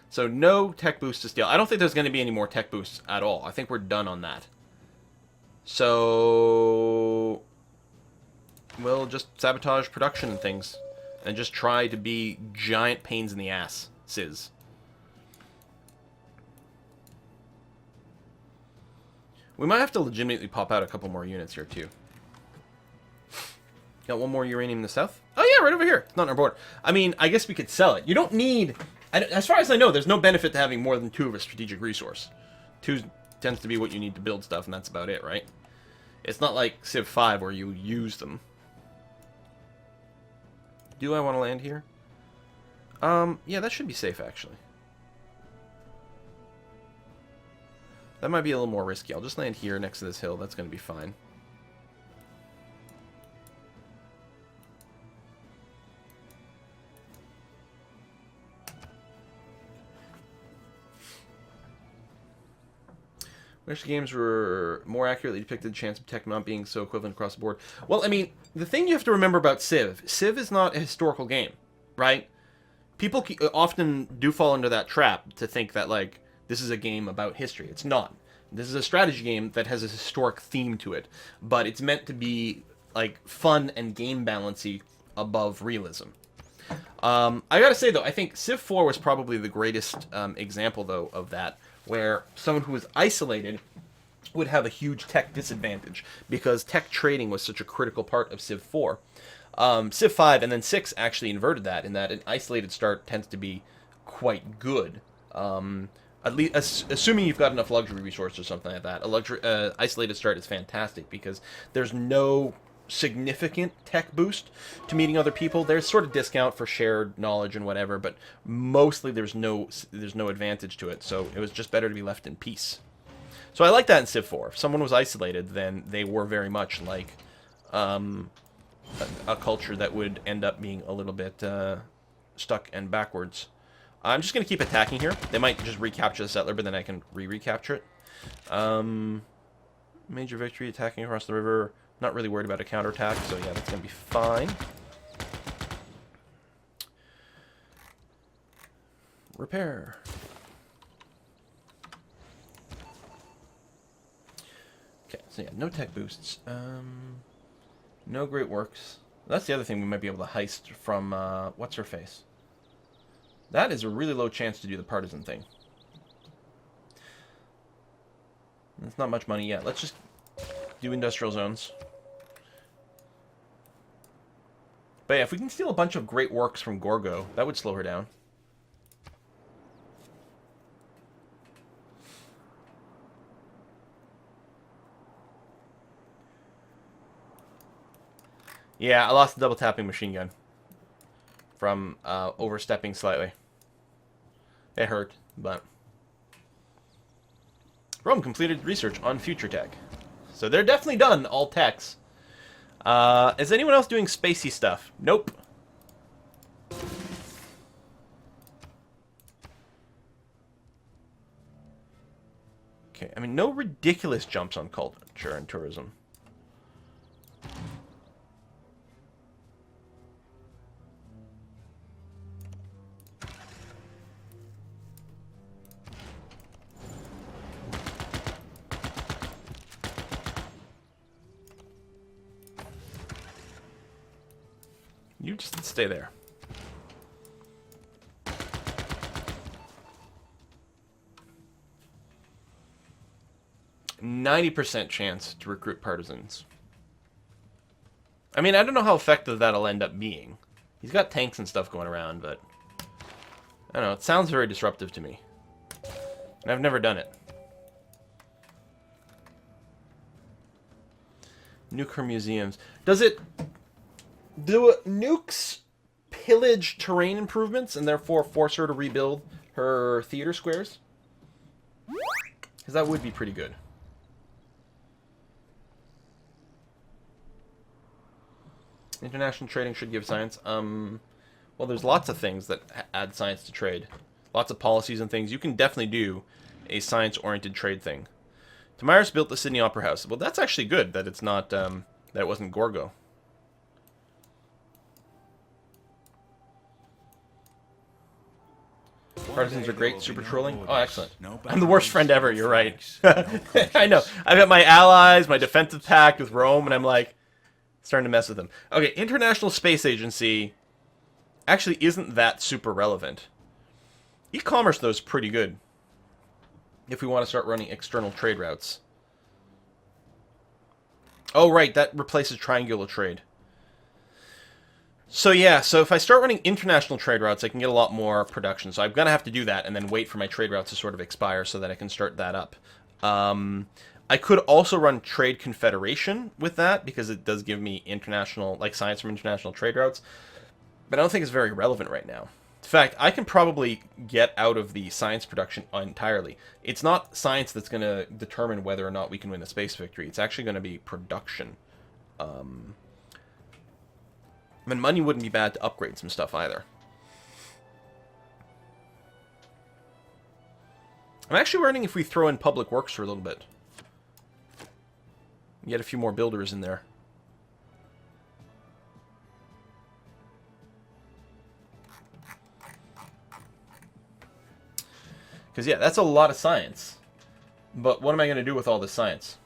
So no tech boost to steal. I don't think there's going to be any more tech boosts at all. I think we're done on that. So we'll just sabotage production and things. And just try to be giant pains in the ass, Sis. We might have to legitimately pop out a couple more units here, too. Got one more uranium in the south? Oh, yeah, right over here. It's not on our board. I mean, I guess we could sell it. You don't need... As far as I know, there's no benefit to having more than 2 of a strategic resource. 2 tends to be what you need to build stuff, and that's about it, right? It's not like Civ 5 where you use them. Do I want to land here? Yeah, that should be safe, actually. That might be a little more risky. I'll just land here next to this hill. That's going to be fine. Which games were more accurately depicted the chance of tech not being so equivalent across the board? Well, I mean, the thing you have to remember about Civ is not a historical game, right? People often do fall into that trap to think that, like, this is a game about history. It's not. This is a strategy game that has a historic theme to it, but it's meant to be, like, fun and game balancy above realism. I gotta say, though, I think Civ 4 was probably the greatest example, though, of that, where someone who was isolated would have a huge tech disadvantage, because tech trading was such a critical part of Civ 4. Civ 5 and then 6 actually inverted that, in that an isolated start tends to be quite good. At least, assuming you've got enough luxury resources or something like that. A isolated start is fantastic, because there's no significant tech boost to meeting other people. There's sort of discount for shared knowledge and whatever, but mostly there's no advantage to it, so it was just better to be left in peace. So I like that in Civ 4. If someone was isolated, then they were very much like a culture that would end up being a little bit stuck and backwards. I'm just going to keep attacking here. They might just recapture the settler, but then I can recapture it. Major victory, attacking across the river. Not really worried about a counterattack, so yeah, that's going to be fine. Repair. Okay, so yeah, no tech boosts. No great works. That's the other thing we might be able to heist from, what's her face? That is a really low chance to do the partisan thing. That's not much money yet. Let's just do industrial zones. But yeah, if we can steal a bunch of great works from Gorgo, that would slow her down. Yeah, I lost the double tapping machine gun from overstepping slightly. It hurt, but... Rome completed research on future tech. So they're definitely done, all techs. Is anyone else doing spacey stuff? Nope. Okay, I mean, no ridiculous jumps on culture and tourism. You just stay there. %90 chance to recruit partisans. I mean, I don't know how effective that'll end up being. He's got tanks and stuff going around, but... I don't know, it sounds very disruptive to me. And I've never done it. Nuclear museums. Does it... Do nukes pillage terrain improvements and therefore force her to rebuild her theater squares? Because that would be pretty good. International trading should give science. Well, there's lots of things that add science to trade. Lots of policies and things. You can definitely do a science-oriented trade thing. Tamiris built the Sydney Opera House. Well, that's actually good that it's not, that it wasn't Gorgo. Partisans are great, super trolling. Oh, excellent. I'm the worst friend ever, you're right. I know. I've got my allies, my defensive pact with Rome, and I'm like, starting to mess with them. Okay, International Space Agency actually isn't that super relevant. E-commerce, though, is pretty good if we want to start running external trade routes. Oh, right, that replaces triangular trade. So yeah, so if I start running international trade routes, I can get a lot more production. So I'm going to have to do that and then wait for my trade routes to sort of expire so that I can start that up. I could also run Trade Confederation with that because it does give me international, like science from international trade routes. But I don't think it's very relevant right now. In fact, I can probably get out of the science production entirely. It's not science that's going to determine whether or not we can win a space victory. It's actually going to be production. I mean, money wouldn't be bad to upgrade some stuff either. I'm actually wondering if we throw in public works for a little bit. Get a few more builders in there. Because, yeah, that's a lot of science. But what am I going to do with all this science?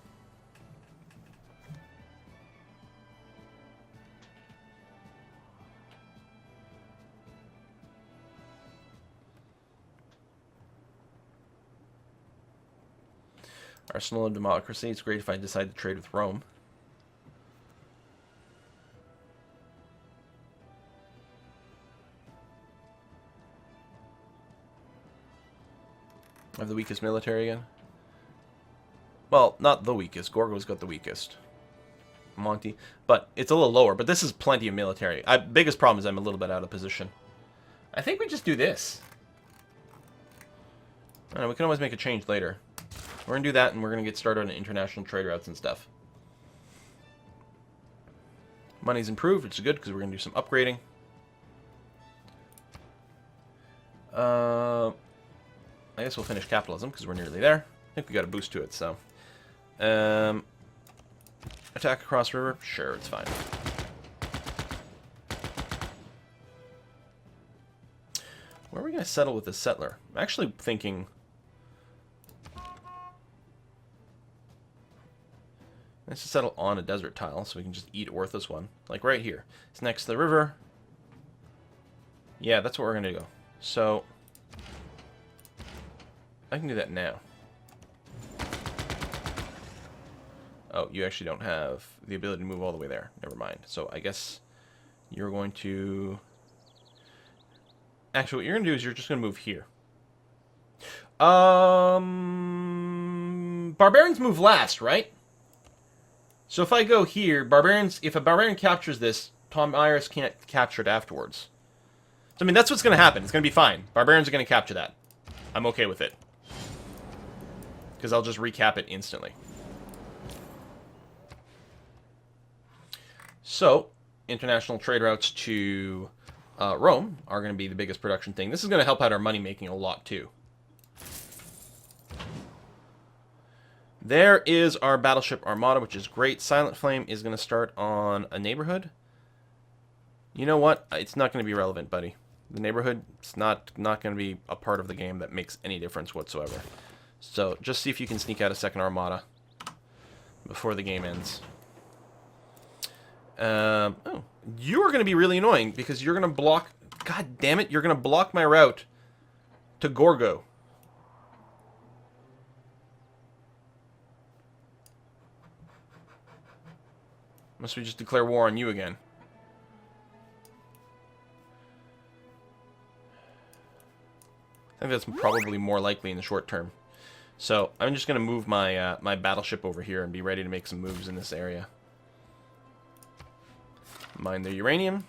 Arsenal of democracy. It's great if I decide to trade with Rome. I have the weakest military again. Well, not the weakest. Gorgo's got the weakest. Monty. But it's a little lower. But this is plenty of military. Biggest problem is I'm a little bit out of position. I think we just do this. I don't know, we can always make a change later. We're going to do that, and we're going to get started on international trade routes and stuff. Money's improved, which is good, because we're going to do some upgrading. I guess we'll finish capitalism, because we're nearly there. I think we got a boost to it, so... attack across river? Sure, it's fine. Where are we going to settle with this settler? I'm actually thinking... Let's just settle on a desert tile so we can just eat worthless one. Like right here. It's next to the river. Yeah, that's where we're going to go. So, I can do that now. Oh, you actually don't have the ability to move all the way there. Never mind. So, I guess you're going to... Actually, what you're going to do is you're just going to move here. Barbarians move last, right? So if I go here, if a barbarian captures this, Tom Iris can't capture it afterwards. So, I mean, that's what's going to happen. It's going to be fine. Barbarians are going to capture that. I'm okay with it. Because I'll just recap it instantly. So, international trade routes to Rome are going to be the biggest production thing. This is going to help out our money making a lot, too. There is our battleship armada, which is great. Silent Flame is going to start on a neighborhood. You know what? It's not going to be relevant, buddy. The neighborhood is not going to be a part of the game that makes any difference whatsoever. So just see if you can sneak out a second armada before the game ends. Oh, you are going to be really annoying because you're going to block... God damn it, you're going to block my route to Gorgo. Must we just declare war on you again? I think that's probably more likely in the short term. So I'm just going to move my my battleship over here and be ready to make some moves in this area. Mine the uranium.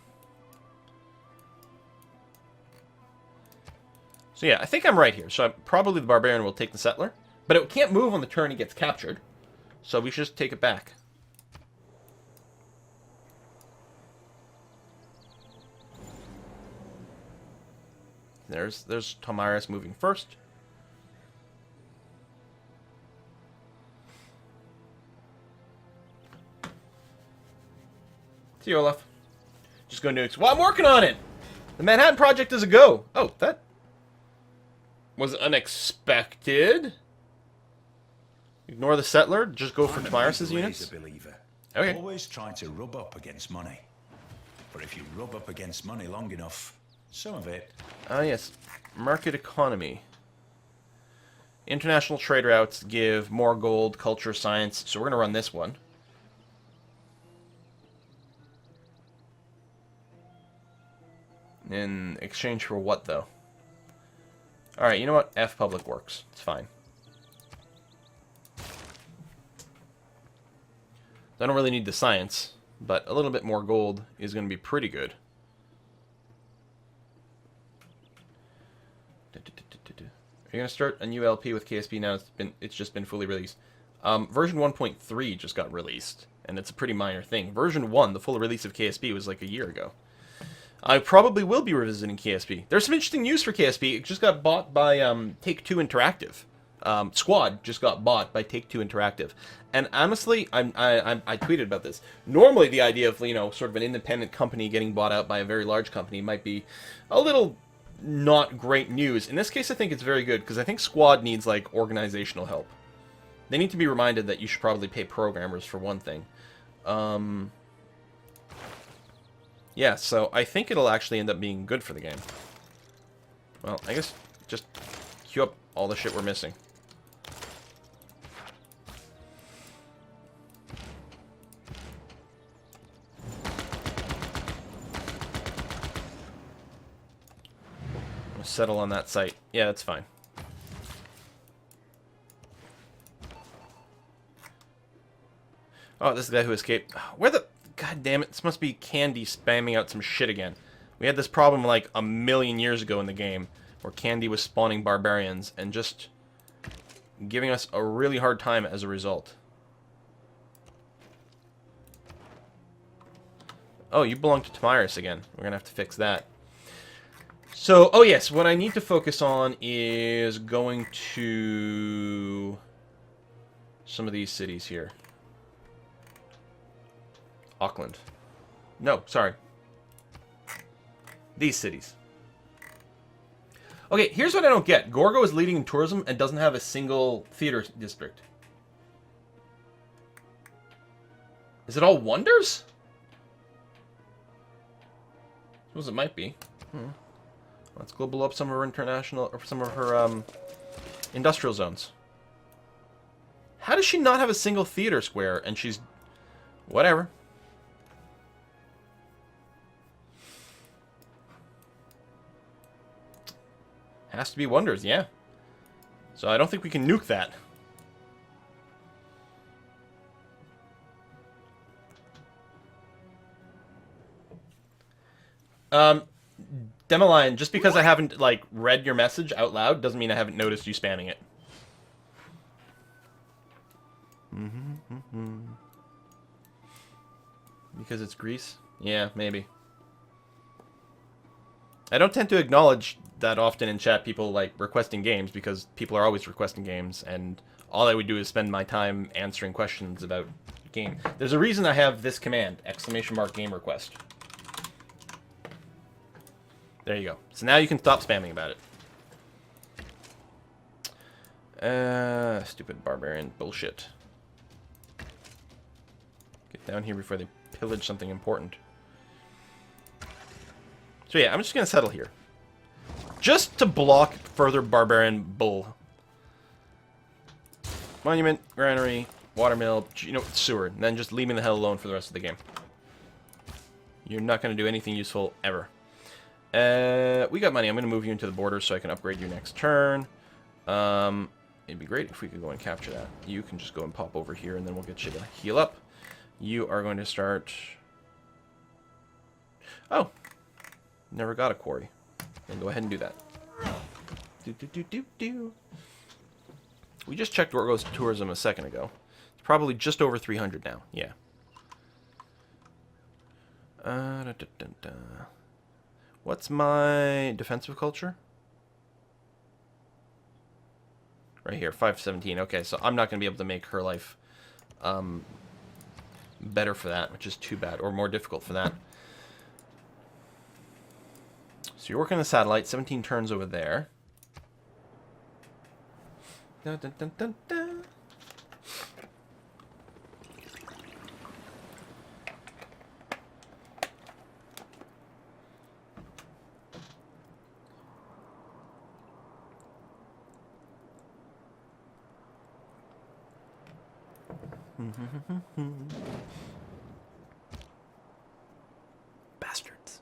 So yeah, I think I'm right here. So probably the barbarian will take the settler. But it can't move on the turn it gets captured. So we should just take it back. There's Tomiris moving first. See you, Olaf. Just go nukes. Well, I'm working on it! The Manhattan Project is a go! Oh, that... was unexpected. Ignore the settler. Just go for Tamiris' units. Okay. Always try to rub up against money. But if you rub up against money long enough, some of it... Ah, yes. Market economy. International trade routes give more gold, culture, science. So we're going to run this one. In exchange for what, though? Alright, you know what? F public works. It's fine. I don't really need the science, but a little bit more gold is going to be pretty good. Are you going to start a new LP with KSP now? It's just been fully released. Version 1.3 just got released, and it's a pretty minor thing. Version 1, the full release of KSP, was like a year ago. I probably will be revisiting KSP. There's some interesting news for KSP. It just got bought by Take-Two Interactive. Squad just got bought by Take-Two Interactive. And honestly, I tweeted about this. Normally, the idea of, you know, sort of an independent company getting bought out by a very large company might be a little not great news. In this case, I think it's very good, because I think Squad needs, like, organizational help. They need to be reminded that you should probably pay programmers, for one thing. Yeah, so I think it'll actually end up being good for the game. Well, I guess just queue up all the shit we're missing. We'll settle on that site. Yeah, that's fine. Oh, this is the guy who escaped. Where the... God damn it, this must be Candy spamming out some shit again. We had this problem like a million years ago in the game, where Candy was spawning barbarians and just giving us a really hard time as a result. Oh, you belong to Tamiris again. We're gonna have to fix that. So, oh yes, what I need to focus on is going to some of these cities here. Auckland. No, sorry. These cities. Okay, here's what I don't get. Gorgo is leading in tourism and doesn't have a single theater district. Is it all wonders? I suppose it might be. Let's go blow up some of her international, or some of her industrial zones. How does she not have a single theater square and she's... Whatever. Has to be wonders, yeah. So I don't think we can nuke that. Demoline, just because I haven't, like, read your message out loud doesn't mean I haven't noticed you spamming it. Because it's Greece? Yeah, maybe. I don't tend to acknowledge that often in chat people, like, requesting games, because people are always requesting games, and all I would do is spend my time answering questions about game. There's a reason I have this command, !game request. There you go. So now you can stop spamming about it. Stupid barbarian bullshit. Get down here before they pillage something important. So yeah, I'm just going to settle here. Just to block further barbarian bull. Monument, granary, watermill, you know, sewer. And then just leave me the hell alone for the rest of the game. You're not going to do anything useful ever. We got money. I'm going to move you into the border so I can upgrade you next turn. It'd be great if we could go and capture that. You can just go and pop over here and then we'll get you to heal up. You are going to start... Oh. Never got a quarry. Then go ahead and do that. We just checked Gorgo's tourism a second ago. It's probably just over 300 now. Yeah. What's my defensive culture? Right here, 517. Okay, so I'm not going to be able to make her life better for that, which is too bad, or more difficult for that. So you're working the satellite, 17 turns over there. Dun, dun, dun, dun, dun. Bastards.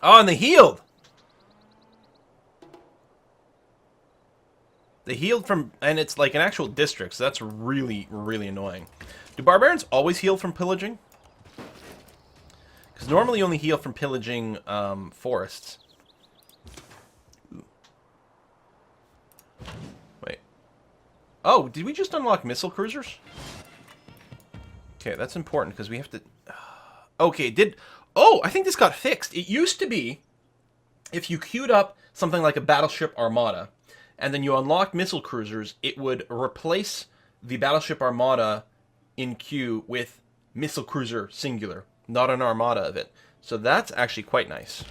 Oh, and they healed! They healed from... And it's like an actual district, so that's really, really annoying. Do barbarians always heal from pillaging? Because normally you only heal from pillaging forests. Ooh. Wait. Oh, did we just unlock missile cruisers? Okay, that's important because we have to... Okay, did... Oh, I think this got fixed. It used to be, if you queued up something like a battleship armada, and then you unlocked missile cruisers, it would replace the battleship armada in queue with missile cruiser singular, not an armada of it. So that's actually quite nice.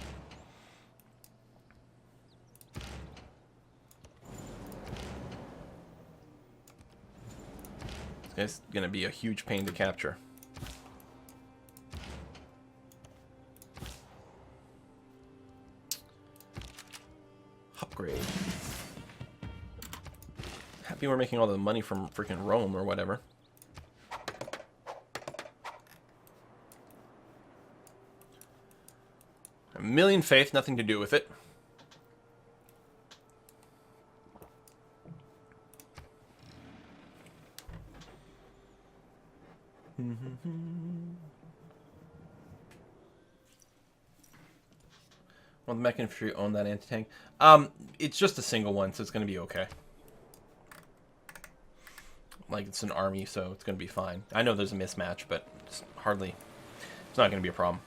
It's going to be a huge pain to capture. Upgrade. Happy we're making all the money from freaking Rome or whatever. A million faith, nothing to do with it. Well, the mech infantry own that anti-tank. It's just a single one, so it's going to be okay. Like, it's an army, so it's going to be fine. I know there's a mismatch, but it's hardly... It's not going to be a problem.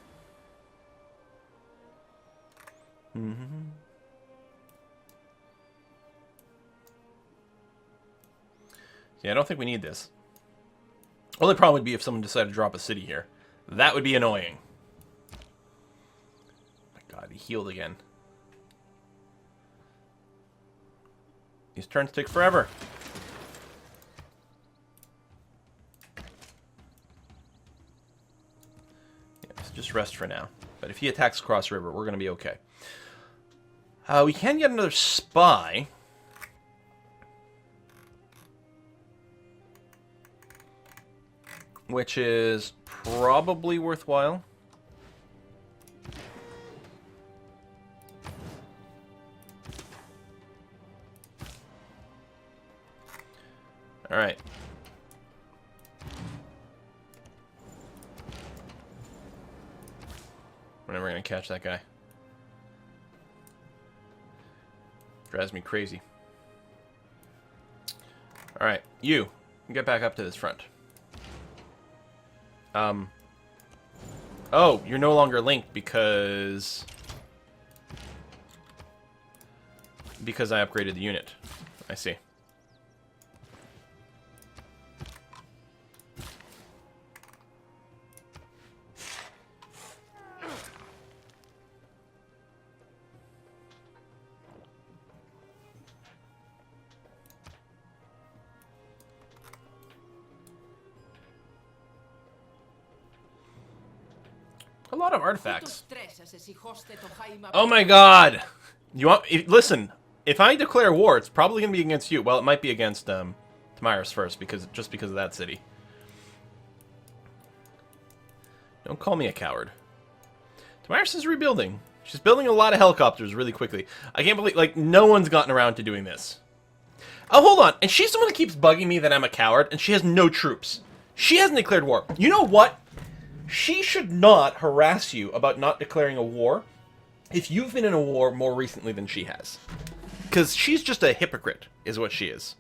Yeah, I don't think we need this. Only problem would be if someone decided to drop a city here. That would be annoying. My god, he healed again. These turns take forever. Yeah, so just rest for now. But if he attacks across river, we're going to be okay. We can get another spy. Which is probably worthwhile. Alright. We're never going to catch that guy. Drives me crazy. Alright, you get back up to this front. Oh, you're no longer linked because I upgraded the unit. I see. A lot of artifacts. Oh my god! You want? Listen, if I declare war, it's probably gonna be against you. Well, it might be against Tamiris first, just because of that city. Don't call me a coward. Tamiris is rebuilding. She's building a lot of helicopters really quickly. I can't believe, like, no one's gotten around to doing this. Oh, hold on. And she's the one that keeps bugging me that I'm a coward, and she has no troops. She hasn't declared war. You know what? She should not harass you about not declaring a war if you've been in a war more recently than she has. Because she's just a hypocrite, is what she is.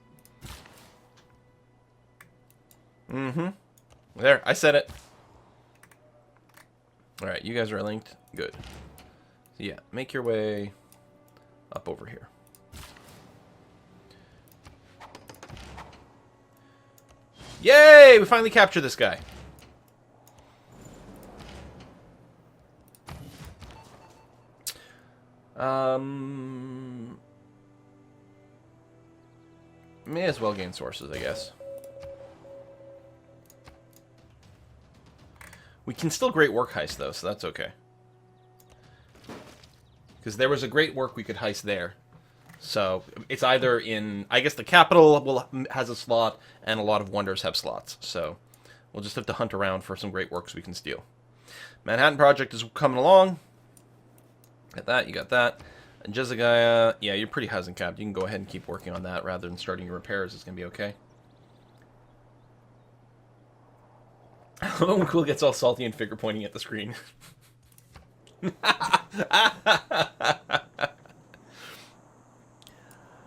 There, I said it. Alright, you guys are linked. Good. So yeah, make your way up over here. Yay! We finally captured this guy. May as well gain sources, I guess. We can still great work heist, though, so that's okay. Because there was a great work we could heist there. So, it's either in... I guess the capital has a slot, and a lot of wonders have slots. So, we'll just have to hunt around for some great works we can steal. Manhattan Project is coming along. Got that, you got that. And Jezagaya, yeah, you're pretty housing capped. You can go ahead and keep working on that rather than starting your repairs. It's going to be okay. When Cool gets all salty and finger pointing at the screen. I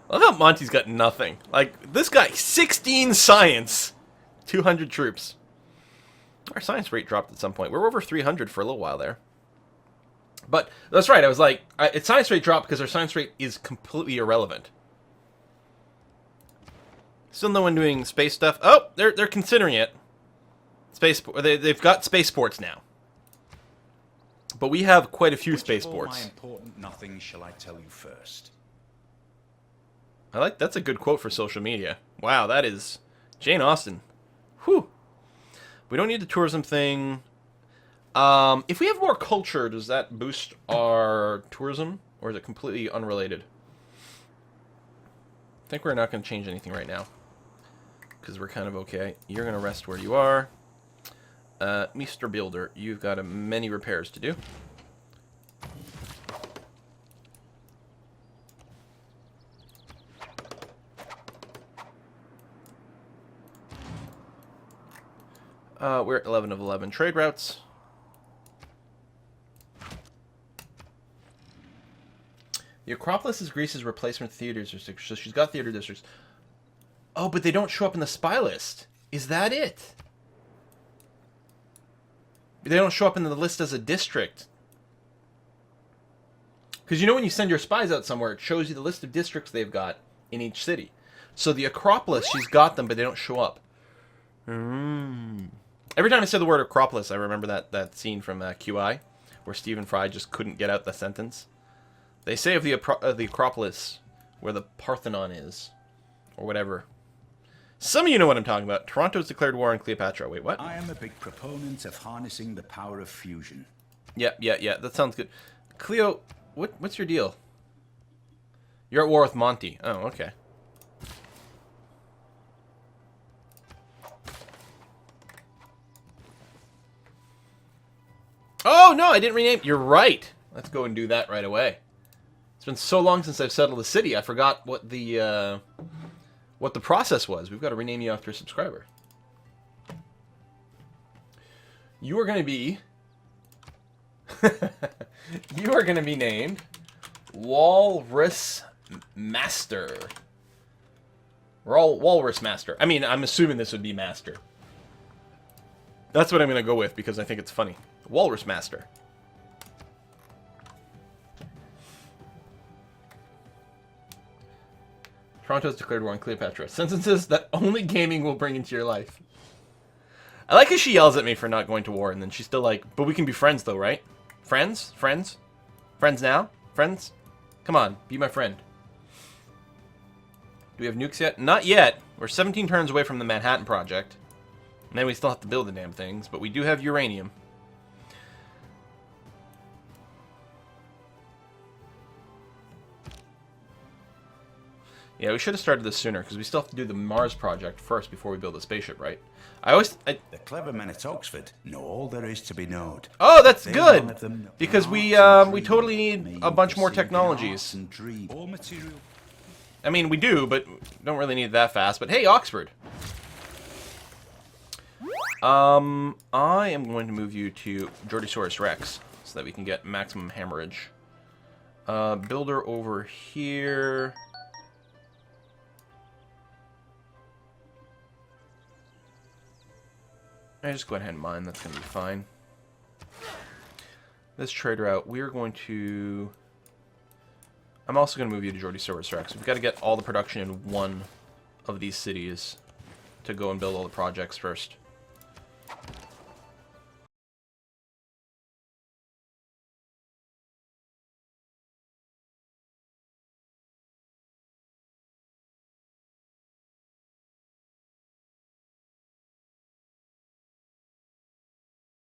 love how Monty's got nothing. Like, this guy, 16 science, 200 troops. Our science rate dropped at some point. We were over 300 for a little while there. But, that's right, I was like, its science rate dropped because our science rate is completely irrelevant. Still no one doing space stuff. Oh, they're considering it. They've got spaceports now. But we have quite a few spaceports. My important nothing shall I tell you first? That's a good quote for social media. Wow, that is Jane Austen. Whew. We don't need the tourism thing. If we have more culture, does that boost our tourism? Or is it completely unrelated? I think we're not going to change anything right now. Because we're kind of okay. You're going to rest where you are. Mr. Builder, you've got many repairs to do. We're at 11 of 11 trade routes. The Acropolis is Greece's replacement theater district, so she's got theater districts. Oh, but they don't show up in the spy list. Is that it? They don't show up in the list as a district. Because you know when you send your spies out somewhere, it shows you the list of districts they've got in each city. So the Acropolis, she's got them, but they don't show up. Every time I say the word Acropolis, I remember that scene from QI, where Stephen Fry just couldn't get out the sentence. They say of the Acropolis, where the Parthenon is, or whatever. Some of you know what I'm talking about. Toronto's declared war on Cleopatra. Wait, what? I am a big proponent of harnessing the power of fusion. Yeah. That sounds good. Cleo, what's your deal? You're at war with Monty. Oh, okay. Oh, no, I didn't rename... You're right. Let's go and do that right away. It's been so long since I've settled the city, I forgot what the process was. We've got to rename you after a subscriber. You are going to be... you are going to be named Walrus Master. Walrus Master. I mean, I'm assuming this would be Master. That's what I'm going to go with because I think it's funny. Walrus Master. Toronto's declared war on Cleopatra. Sentences that only gaming will bring into your life. I like how she yells at me for not going to war, and then she's still like, but we can be friends though, right? Friends? Friends? Friends now? Friends? Come on, be my friend. Do we have nukes yet? Not yet. We're 17 turns away from the Manhattan Project. And then we still have to build the damn things, but we do have uranium. Yeah, we should have started this sooner, because we still have to do the Mars project first before we build a spaceship, right? The clever men at Oxford know all there is to be known. Oh, that's good! Because we totally need a bunch more technologies. I mean, we do, but don't really need it that fast. But hey, Oxford! I am going to move you to Jordosaurus Rex, so that we can get maximum hammerage. Builder over here... I just go ahead and mine. That's going to be fine. This trader out. We're going to... I'm also going to move you to Jordosaurus Rex. We've got to get all the production in one of these cities to go and build all the projects first.